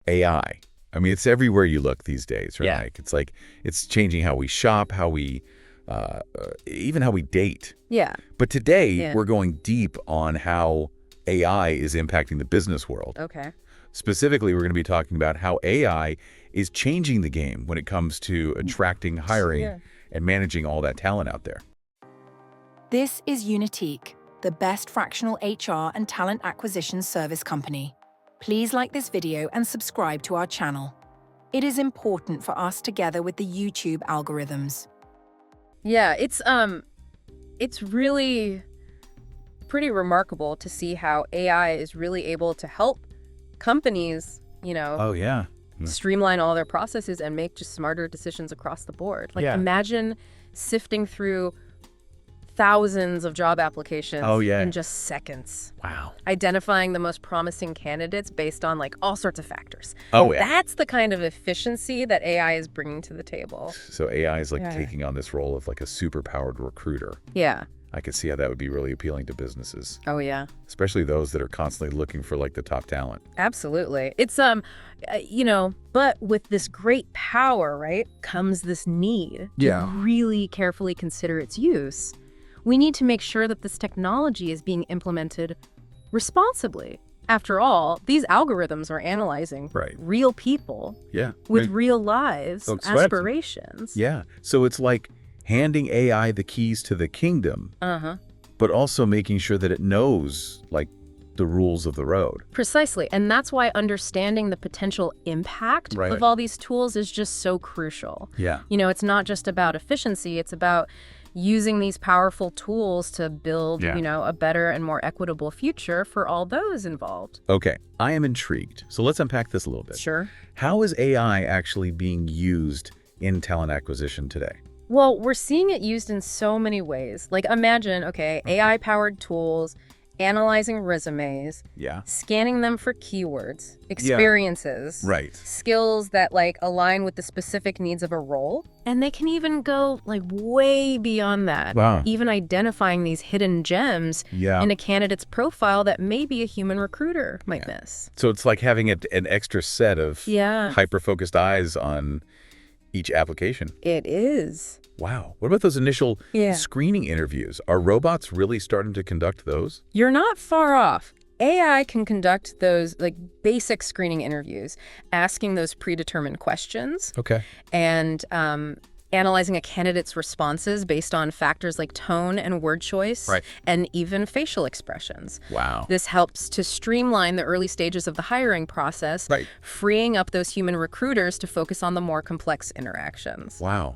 AI. I mean, it's everywhere you look these days, right? Yeah. It's like it's changing how we shop, how we even how we date. Yeah. But today, we're going deep on how AI is impacting the business world. Okay. Specifically, we're going to be talking about how AI is changing the game when it comes to attracting, hiring, and managing all that talent out there. This is UnitiQ, the best fractional HR and talent acquisition service company. Please like this video and subscribe to our channel. It is important for us together with the YouTube algorithms. Yeah, it's really pretty remarkable to see how AI is really able to help companies, Oh, yeah. streamline all their processes and make just smarter decisions across the board. Like, imagine sifting through thousands of job applications in just seconds. Wow. Identifying the most promising candidates based on like all sorts of factors. Oh, yeah. That's the kind of efficiency that AI is bringing to the table. So AI is like taking on this role of like a super-powered recruiter. Yeah. I could see how that would be really appealing to businesses. Oh, yeah. Especially those that are constantly looking for like the top talent. Absolutely. It's, but with this great power, right, comes this need to really carefully consider its use. We need to make sure that this technology is being implemented responsibly. After all, these algorithms are analyzing real people with real lives, aspirations. Yeah. So it's like handing AI the keys to the kingdom, but also making sure that it knows like the rules of the road. Precisely. And that's why understanding the potential impact of all these tools is just so crucial. Yeah. It's not just about efficiency. It's about using these powerful tools to build, a better and more equitable future for all those involved. Okay, I am intrigued. So let's unpack this a little bit. Sure. How is AI actually being used in talent acquisition today? Well, we're seeing it used in so many ways. Like, imagine, AI-powered tools, analyzing resumes, scanning them for keywords, experiences, skills that like align with the specific needs of a role. And they can even go like way beyond that. Wow. Even identifying these hidden gems in a candidate's profile that maybe a human recruiter might miss. So it's like having an extra set of hyper-focused eyes on each application. It is. Wow. What about those initial screening interviews? Are robots really starting to conduct those? You're not far off. AI can conduct those like basic screening interviews, asking those predetermined questions. Okay. And analyzing a candidate's responses based on factors like tone and word choice, and even facial expressions. Wow. This helps to streamline the early stages of the hiring process, freeing up those human recruiters to focus on the more complex interactions. Wow.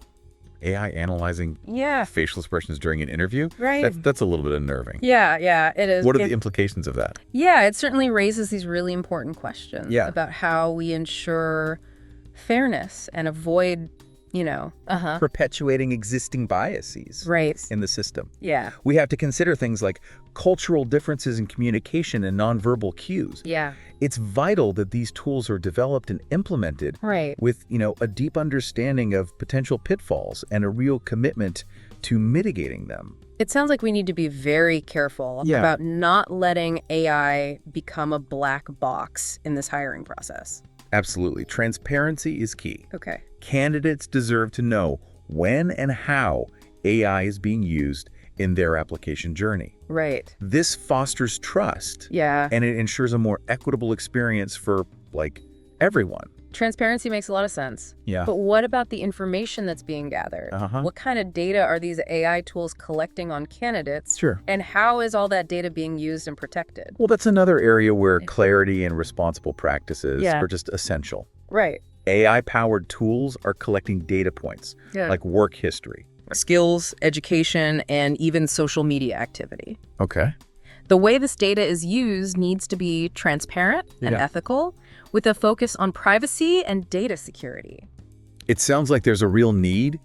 AI analyzing facial expressions during an interview? Right. That's a little bit unnerving. Yeah, it is. What are the implications of that? Yeah, it certainly raises these really important questions about how we ensure fairness and avoid perpetuating existing biases in the system. Yeah. We have to consider things like cultural differences in communication and nonverbal cues. Yeah. It's vital that these tools are developed and implemented with, a deep understanding of potential pitfalls and a real commitment to mitigating them. It sounds like we need to be very careful about not letting AI become a black box in this hiring process. Absolutely. Transparency is key. Okay. Candidates deserve to know when and how AI is being used in their application journey. Right. This fosters trust. Yeah. And it ensures a more equitable experience for, everyone. Transparency makes a lot of sense. Yeah. But what about the information that's being gathered? What kind of data are these AI tools collecting on candidates? Sure. And how is all that data being used and protected? Well, that's another area where clarity and responsible practices are just essential. Right. AI-powered tools are collecting data points, like work history, skills, education, and even social media activity. Okay. The way this data is used needs to be transparent and ethical, with a focus on privacy and data security. It sounds like there's a real need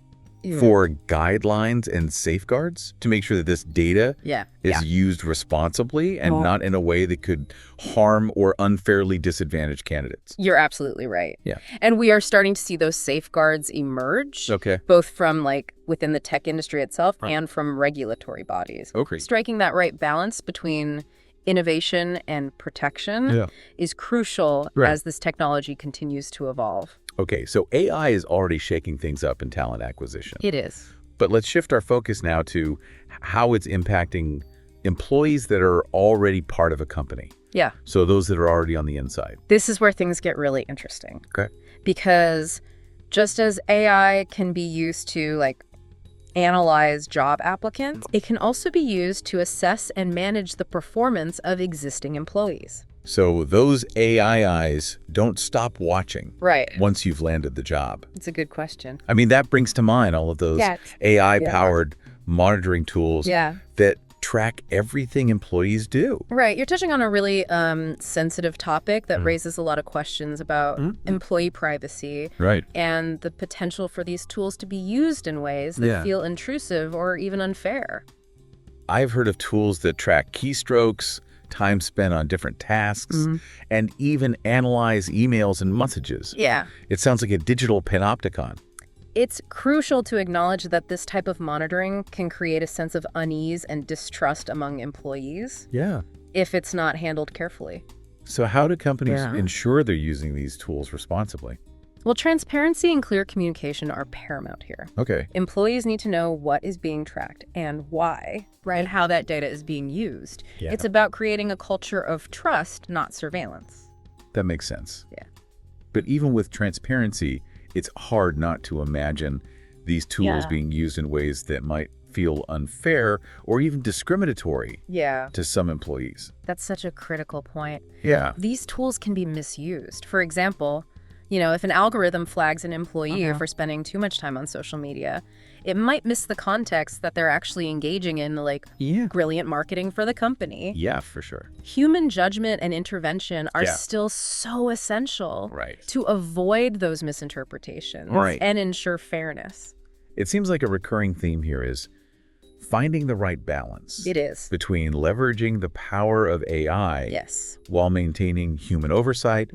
for guidelines and safeguards to make sure that this data is used responsibly and not in a way that could harm or unfairly disadvantage candidates. You're absolutely right. Yeah. And we are starting to see those safeguards emerge, both from within the tech industry itself and from regulatory bodies. Okay. Striking that right balance between innovation and protection is crucial as this technology continues to evolve. Okay, so AI is already shaking things up in talent acquisition. It is. But let's shift our focus now to how it's impacting employees that are already part of a company. Yeah. So those that are already on the inside. This is where things get really interesting. Okay. Because just as AI can be used to analyze job applicants, it can also be used to assess and manage the performance of existing employees. So those AI eyes don't stop watching once you've landed the job. It's a good question. I mean, that brings to mind all of those AI-powered monitoring tools that track everything employees do. Right. You're touching on a really sensitive topic that raises a lot of questions about employee privacy and the potential for these tools to be used in ways that feel intrusive or even unfair. I've heard of tools that track keystrokes, time spent on different tasks, and even analyze emails and messages. Yeah. It sounds like a digital panopticon. It's crucial to acknowledge that this type of monitoring can create a sense of unease and distrust among employees if it's not handled carefully. So how do companies ensure they're using these tools responsibly? Well, transparency and clear communication are paramount here. Okay. Employees need to know what is being tracked and why, and how that data is being used. Yeah. It's about creating a culture of trust, not surveillance. That makes sense. Yeah. But even with transparency, it's hard not to imagine these tools being used in ways that might feel unfair or even discriminatory to some employees. That's such a critical point. Yeah. These tools can be misused. For example, if an algorithm flags an employee for spending too much time on social media, it might miss the context that they're actually engaging in brilliant marketing for the company. Yeah, for sure. Human judgment and intervention are still so essential to avoid those misinterpretations and ensure fairness. It seems like a recurring theme here is finding the right balance. It is. Between leveraging the power of AI while maintaining human oversight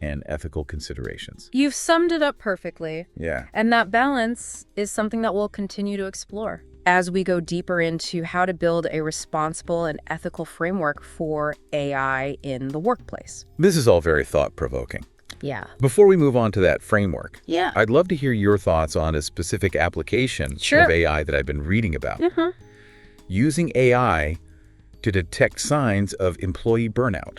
and ethical considerations. You've summed it up perfectly. Yeah. And that balance is something that we'll continue to explore as we go deeper into how to build a responsible and ethical framework for AI in the workplace. This is all very thought-provoking. Yeah. Before we move on to that framework, Yeah. I'd love to hear your thoughts on a specific application of AI that I've been reading about. Using AI to detect signs of employee burnout.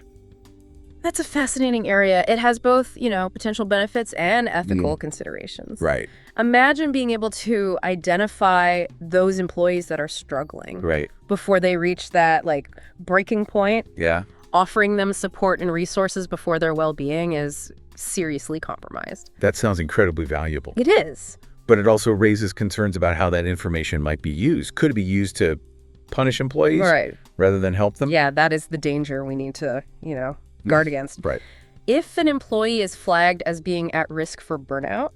That's a fascinating area. It has both, potential benefits and ethical considerations. Right. Imagine being able to identify those employees that are struggling before they reach that breaking point. Yeah. Offering them support and resources before their well-being is seriously compromised. That sounds incredibly valuable. It is. But it also raises concerns about how that information might be used. Could it be used to punish employees rather than help them? Yeah, that is the danger we need to, guard against. Right. If an employee is flagged as being at risk for burnout,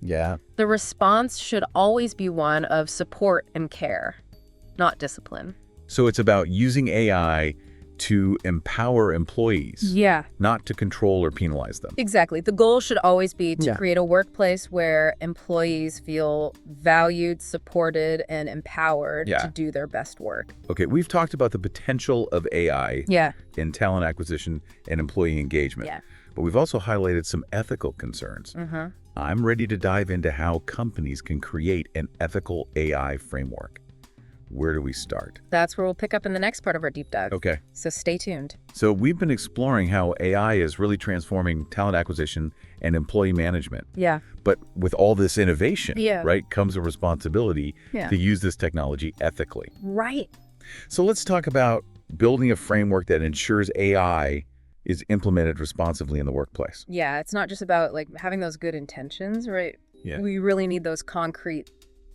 the response should always be one of support and care, not discipline. So it's about using AI to empower employees, not to control or penalize them. Exactly. The goal should always be to create a workplace where employees feel valued, supported, and empowered to do their best work. Okay, we've talked about the potential of AI in talent acquisition and employee engagement, but we've also highlighted some ethical concerns. I'm ready to dive into how companies can create an ethical AI framework. Where do we start? That's where we'll pick up in the next part of our deep dive. Okay. So stay tuned. So we've been exploring how AI is really transforming talent acquisition and employee management. Yeah. But with all this innovation, Yeah. right, comes a responsibility to use this technology ethically. Right. So let's talk about building a framework that ensures AI is implemented responsibly in the workplace. Yeah, it's not just about having those good intentions, right? Yeah. We really need those concrete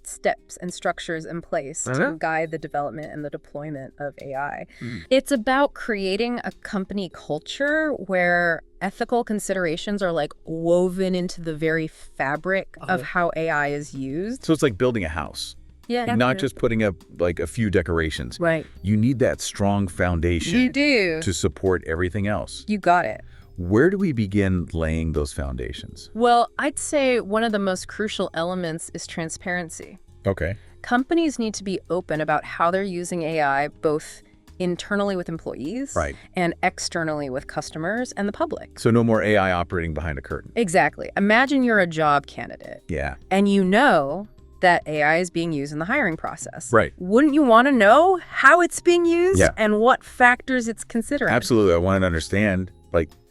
steps and structures in place to guide the development and the deployment of AI. It's about creating a company culture where ethical considerations are woven into the very fabric of how AI is used. So it's like building a house. Yeah. Not just putting up a few decorations. Right. You need that strong foundation. You do. To support everything else. You got it. Where do we begin laying those foundations? Well, I'd say one of the most crucial elements is transparency. Okay. Companies need to be open about how they're using AI, both internally with employees and externally with customers and the public. So no more AI operating behind a curtain. Exactly. Imagine you're a job candidate. Yeah. And you know that AI is being used in the hiring process. Right. Wouldn't you want to know how it's being used and what factors it's considering? Absolutely. I want to understand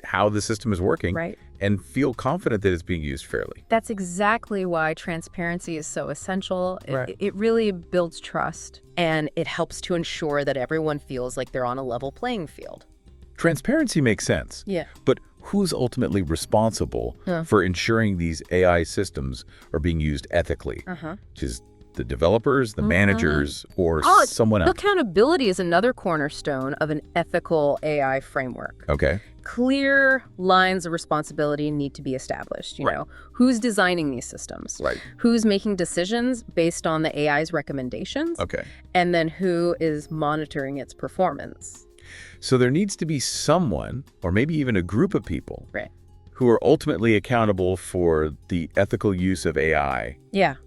how the system is working right. and feel confident that it's being used fairly. That's exactly why transparency is so essential. Right. It really builds trust, and it helps to ensure that everyone feels like they're on a level playing field. Transparency makes sense. Yeah. But who's ultimately responsible for ensuring these AI systems are being used ethically? Which is the developers, the managers, or someone else? Accountability is another cornerstone of an ethical AI framework. Okay. Clear lines of responsibility need to be established. You know, who's designing these systems? Right. Who's making decisions based on the AI's recommendations? Okay. And then who is monitoring its performance? So there needs to be someone, or maybe even a group of people, right, who are ultimately accountable for the ethical use of AI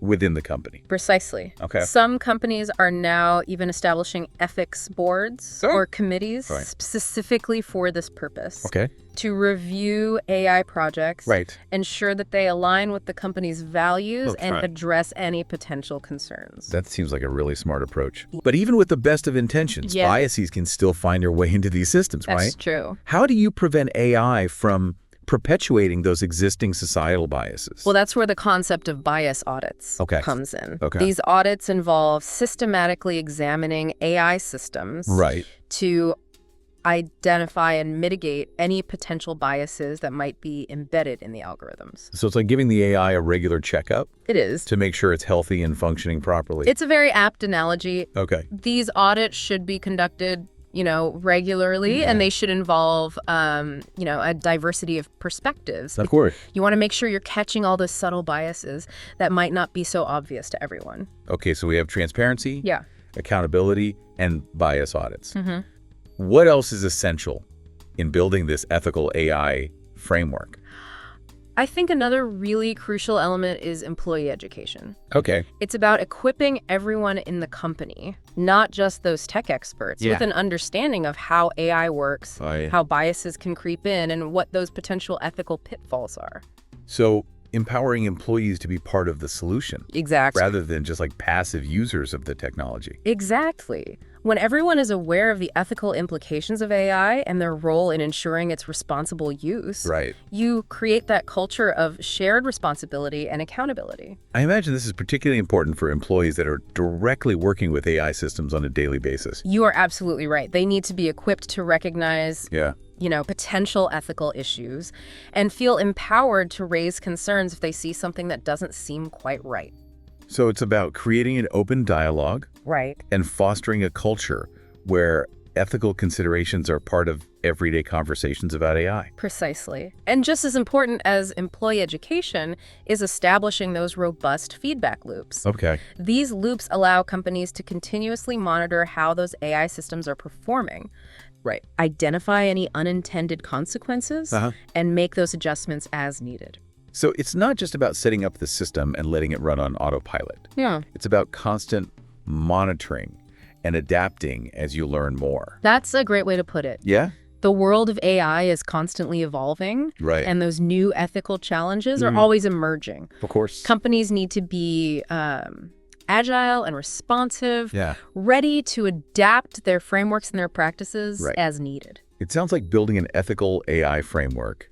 within the company. Precisely. Okay. Some companies are now even establishing ethics boards or committees specifically for this purpose. Okay. To review AI projects, right, ensure that they align with the company's values and address any potential concerns. That seems like a really smart approach. But even with the best of intentions, biases can still find their way into these systems, right? That's true. How do you prevent AI from perpetuating those existing societal biases? Well, that's where the concept of bias audits comes in. Okay. These audits involve systematically examining AI systems to identify and mitigate any potential biases that might be embedded in the algorithms. So it's like giving the AI a regular checkup? It is. To make sure it's healthy and functioning properly? It's a very apt analogy. Okay. These audits should be conducted regularly, and they should involve, a diversity of perspectives. Of course. You want to make sure you're catching all the subtle biases that might not be so obvious to everyone. Okay, so we have transparency, accountability, and bias audits. What else is essential in building this ethical AI framework? I think another really crucial element is employee education. Okay. It's about equipping everyone in the company, not just those tech experts, with an understanding of how AI works, how biases can creep in, and what those potential ethical pitfalls are. So empowering employees to be part of the solution. Exactly. Rather than just passive users of the technology. Exactly. When everyone is aware of the ethical implications of AI and their role in ensuring its responsible use, you create that culture of shared responsibility and accountability. I imagine this is particularly important for employees that are directly working with AI systems on a daily basis. You are absolutely right. They need to be equipped to recognize potential ethical issues and feel empowered to raise concerns if they see something that doesn't seem quite right. So it's about creating an open dialogue and fostering a culture where ethical considerations are part of everyday conversations about AI. Precisely. And just as important as employee education is establishing those robust feedback loops. Okay. These loops allow companies to continuously monitor how those AI systems are performing. Identify any unintended consequences and make those adjustments as needed. So it's not just about setting up the system and letting it run on autopilot. Yeah. It's about constant monitoring and adapting as you learn more. That's a great way to put it. Yeah? The world of AI is constantly evolving. And those new ethical challenges are always emerging. Of course. Companies need to be agile and responsive, ready to adapt their frameworks and their practices as needed. It sounds like building an ethical AI framework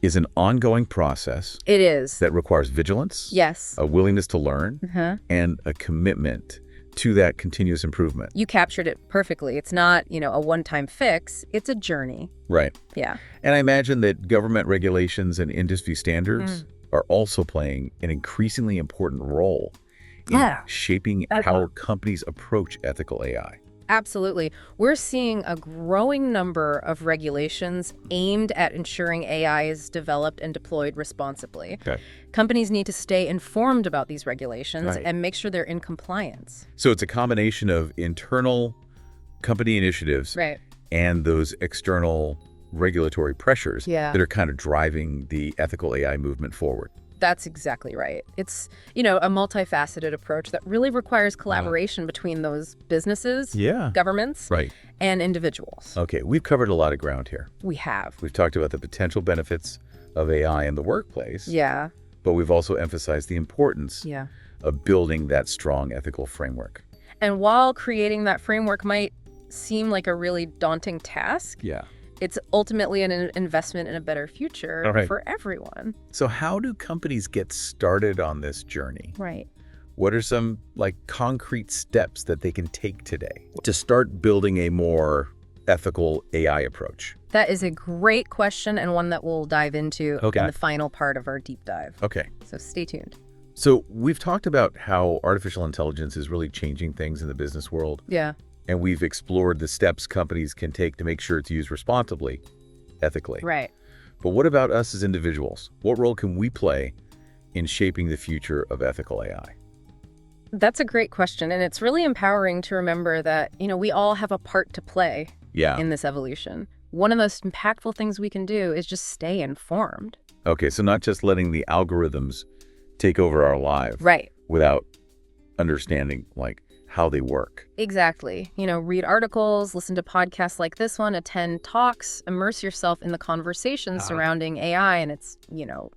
is an ongoing process. It is. That requires vigilance, a willingness to learn, and a commitment to that continuous improvement. You captured it perfectly. It's not, a one-time fix. It's a journey. Right. Yeah. And I imagine that government regulations and industry standards are also playing an increasingly important role in shaping how companies approach ethical AI. Absolutely. We're seeing a growing number of regulations aimed at ensuring AI is developed and deployed responsibly. Okay. Companies need to stay informed about these regulations and make sure they're in compliance. So it's a combination of internal company initiatives and those external regulatory pressures that are kind of driving the ethical AI movement forward. That's exactly right. It's, a multifaceted approach that really requires collaboration between those businesses, governments, and individuals. Okay, we've covered a lot of ground here. We have. We've talked about the potential benefits of AI in the workplace. Yeah. But we've also emphasized the importance of building that strong ethical framework. And while creating that framework might seem like a really daunting task, it's ultimately an investment in a better future for everyone. So how do companies get started on this journey? Right. What are some concrete steps that they can take today to start building a more ethical AI approach? That is a great question, and one that we'll dive into in the final part of our deep dive. Okay. So stay tuned. So we've talked about how artificial intelligence is really changing things in the business world. Yeah. And we've explored the steps companies can take to make sure it's used responsibly, ethically. Right. But what about us as individuals? What role can we play in shaping the future of ethical AI? That's a great question, and it's really empowering to remember that, we all have a part to play in this evolution. One of the most impactful things we can do is just stay informed. Okay, so not just letting the algorithms take over our lives. Right. Without understanding, how they work. Exactly. Read articles, listen to podcasts like this one, attend talks, immerse yourself in the conversations surrounding AI and its,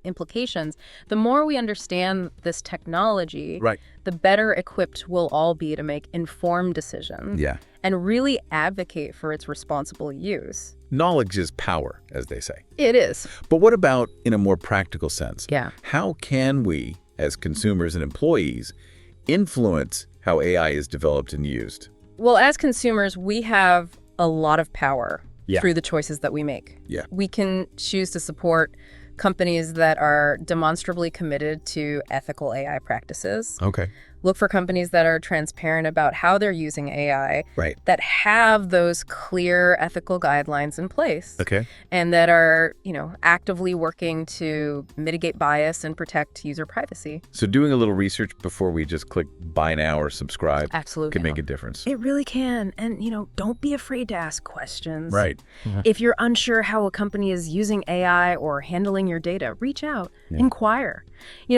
implications. The more we understand this technology, the better equipped we'll all be to make informed decisions and really advocate for its responsible use. Knowledge is power, as they say. It is. But what about in a more practical sense? Yeah. How can we, as consumers and employees, influence how AI is developed and used? Well, as consumers, we have a lot of power through the choices that we make. Yeah. We can choose to support companies that are demonstrably committed to ethical AI practices. Okay. Look for companies that are transparent about how they're using AI, that have those clear ethical guidelines in place, and that are, actively working to mitigate bias and protect user privacy. So doing a little research before we just click buy now or subscribe can make a difference. It really can. And, don't be afraid to ask questions. Right. If you're unsure how a company is using AI or handling your data, reach out, inquire.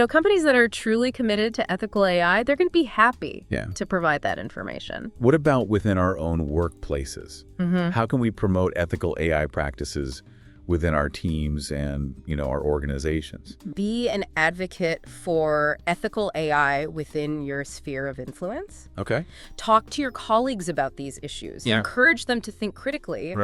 Companies that are truly committed to ethical AI, they're going to be happy to provide that information. What about within our own workplaces? How can we promote ethical AI practices within our teams and, our organizations? Be an advocate for ethical AI within your sphere of influence. Okay. Talk to your colleagues about these issues. Encourage them to think critically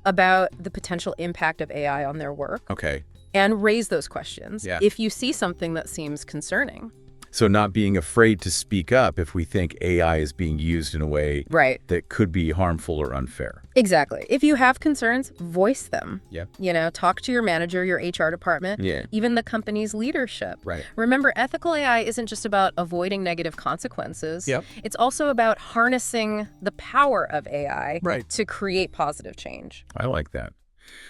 about the potential impact of AI on their work. Okay. And raise those questions if you see something that seems concerning. So not being afraid to speak up if we think AI is being used in a way that could be harmful or unfair. Exactly. If you have concerns, voice them. Yeah. Talk to your manager, your HR department, even the company's leadership. Right. Remember, ethical AI isn't just about avoiding negative consequences. It's also about harnessing the power of AI to create positive change. I like that.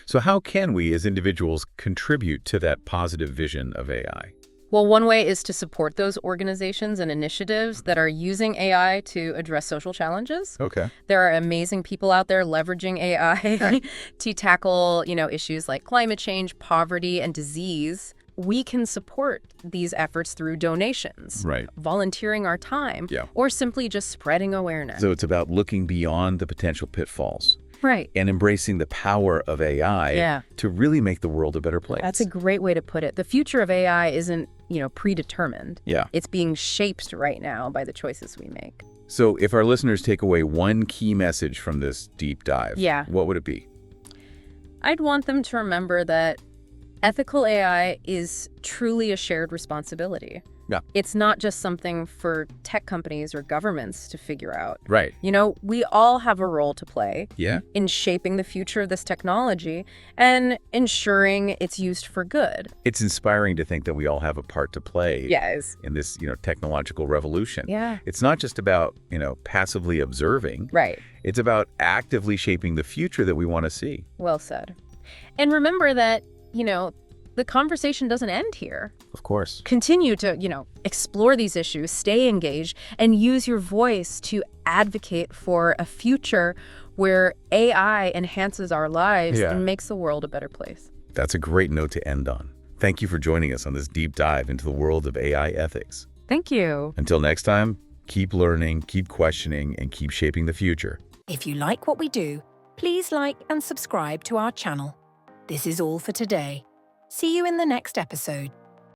So how can we as individuals contribute to that positive vision of AI? Well, one way is to support those organizations and initiatives that are using AI to address social challenges. Okay. There are amazing people out there leveraging AI to tackle, issues like climate change, poverty, and disease. We can support these efforts through donations, volunteering our time, or simply just spreading awareness. So it's about looking beyond the potential pitfalls. Right. And embracing the power of AI to really make the world a better place. That's a great way to put it. The future of AI isn't, predetermined. It's being shaped right now by the choices we make. So if our listeners take away one key message from this deep dive, what would it be? I'd want them to remember that ethical AI is truly a shared responsibility. It's not just something for tech companies or governments to figure out. Right. We all have a role to play in shaping the future of this technology and ensuring it's used for good. It's inspiring to think that we all have a part to play in this, technological revolution. It's not just about, passively observing. Right. It's about actively shaping the future that we want to see. Well said. And remember that, the conversation doesn't end here. Of course. Continue to, explore these issues, stay engaged, and use your voice to advocate for a future where AI enhances our lives and makes the world a better place. That's a great note to end on. Thank you for joining us on this deep dive into the world of AI ethics. Thank you. Until next time, keep learning, keep questioning, and keep shaping the future. If you like what we do, please like and subscribe to our channel. This is all for today. See you in the next episode.